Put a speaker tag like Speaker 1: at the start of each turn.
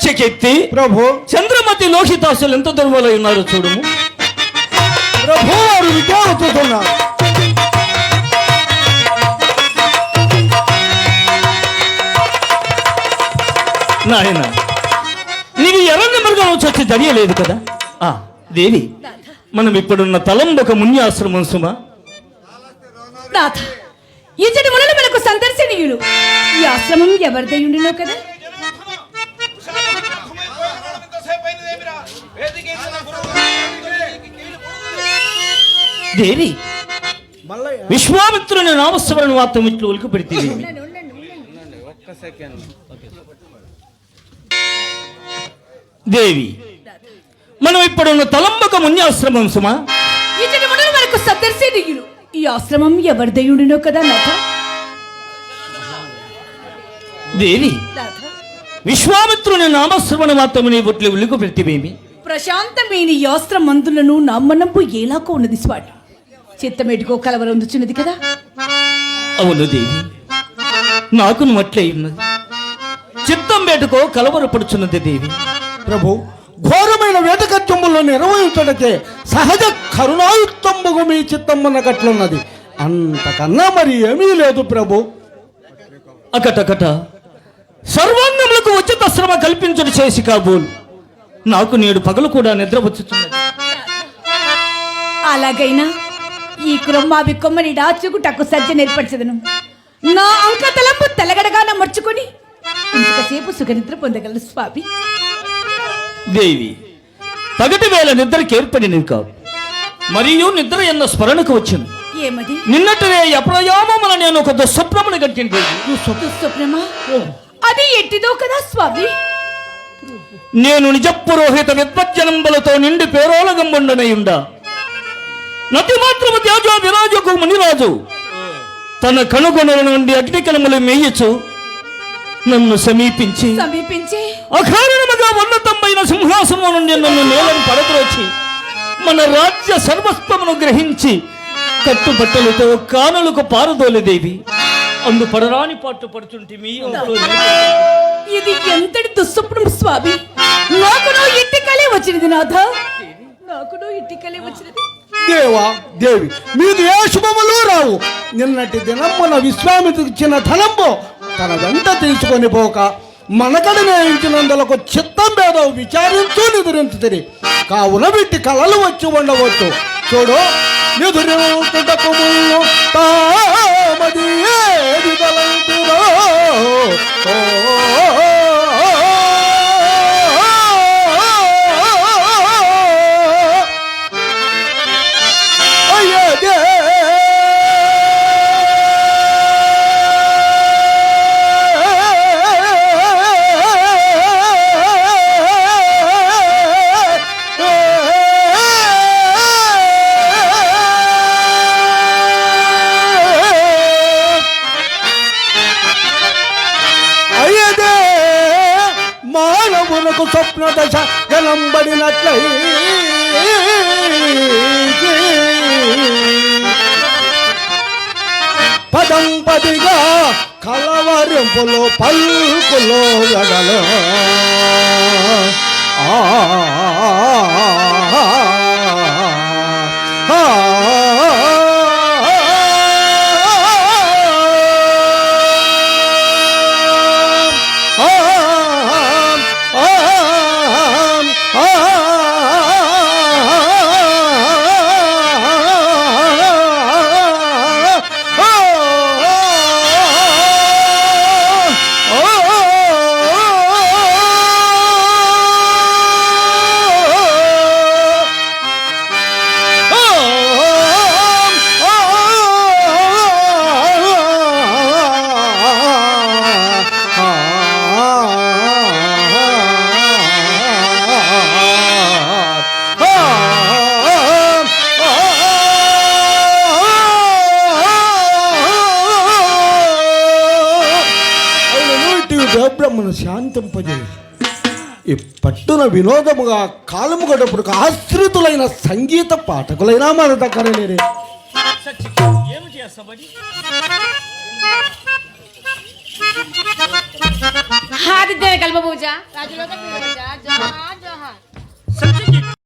Speaker 1: చకెత్తి
Speaker 2: ప్రభు
Speaker 1: చంద్రమతి లోహితాసులు ఎంత దూరంలో ఉన్నారో చూడము.
Speaker 2: ప్రభు వారు విచారిస్తున్నారు.
Speaker 1: నాయన నీకు ఎర్రని మృగం చచ్చి జడియలేదు కదా. దేవి, మనం ఇప్పుడున్న తలంబక మున్యాశ్రమం సుమా.
Speaker 3: నాథ, ఇచ్చటి మునులు మనకు సందర్శనీయులు. ఈ ఆశ్రమం ఎవరిదయ్యుండినో కదా.
Speaker 1: దేవి, విశ్వామిత్రుని నామస్మరణ మాత్రం ఇట్లు ఉలికి పెడితే దేవి, మనం ఇప్పుడున్న తలంబక మున్యాశ్రమం సుమా.
Speaker 3: ఇచ్చటి మునులు మనకు సందర్శనీయులు. ఈ ఆశ్రమం ఎవరిదయ్యుండినో కదా నాథ.
Speaker 1: దేవి, విశ్వామిత్రుని నామస్మరణ మాత్రం నీ బొట్లు ఉలికి పెడితేవేమి.
Speaker 3: ప్రశాంతమైన ఈ ఆశ్రమందులను నామనంపు ఎలాకో ఉన్నది స్వామి. చిత్తమేటుకో కలవరం ఉంచున్నది కదా.
Speaker 1: అవును దేవి, నాకు అట్లే ఉన్నది. చిత్తం వేటుకో కలవరపడుచున్నది దేవి.
Speaker 2: ప్రభు, ఘోరమైన వేదకత్వములను నిర్వహించడకే సహజ కరుణాయుక్తంబగు మీ చిత్తమ్మనకట్లున్నది. అంతకన్నా మరి ఏమీ లేదు ప్రభు.
Speaker 1: అకటకట సర్వాంగములకు ఉచిత శ్రమ కల్పించుడు చేసి కాబోలు నాకు నేడు పగలు కూడా నిద్ర వచ్చుచున్నది.
Speaker 3: అలాగైనా ఈ క్రొమ్మావి కొమ్మని డాచుగుటకు సజ్జ నేర్పరచదను. నా అంక తలంపు తెలగడగా మర్చుకొని ఇంతసేపు సుఖనిద్ర పొందగలను స్వామి.
Speaker 1: దేవి, పగటి వేళ నిద్రకి ఏర్పడినది కాదు, మరియు నిద్ర ఎన్న స్మరణకు వచ్చింది.
Speaker 3: ఏమది?
Speaker 1: నిన్నటినే అప్రయామమున నేను ఒక దుస్వప్నమును గట్టింది.
Speaker 3: దుస్వప్నమా? అది ఎట్టిదో కదా స్వామి.
Speaker 1: నేను నిజ పురోహిత విద్వజ్జనంబులతో నిండి పేరోలగంబుండనయుండా నటి మాత్రము త్యాజో విరాజకు మునిరాజు తన కనుగొనుల నుండి అగ్నికలములు మేయచ్చు నన్ను సమీపించి అకారణముగా ఉన్నతమైన సింహాసనం నుండి నన్ను నేలను పడద్రోచి మన రాజ్య సర్వస్వమును గ్రహించి కట్టుబట్టలతో కానులకు పారదోలేదేవి అందు పడరాని పాటు పడుతుంటే
Speaker 3: ఇది ఎంతటి దుస్వప్నం స్వామి. నాకునో ఇట్టికలే వచ్చినది నాథ, నాకునో ఇట్టికలే వచ్చినది.
Speaker 2: దేవా దేవి, మీది ఏ శుభములు రావు. నిన్నటి దినమున విశ్వామిత్రుడికి ఇచ్చిన ధనంబో తన వెంట తీసుకొని పోక మనకడ నేయించినందులకు చిత్తం భేదం విచారించు నిద్రించుతుంది. కావున వీటి కళలు వచ్చి ఉండవచ్చు. చూడు, నిదురించుటకు ముల్లు తామది ఏది తలంతురో. స్వప్న దశ గలంబడినట్లయి పదం పదిగా కలవరింపులో పల్కులో గడలు బ్రహ్మను శాంతింపజేయ. ఈ పట్టున వినోదముగా కాలము గడపుడు ఆశ్రితులైన సంగీత పాఠకులైనా మన దగ్గర లేరే.
Speaker 4: ఆదిత్య కల్ప పూజ రాజులోక పూజ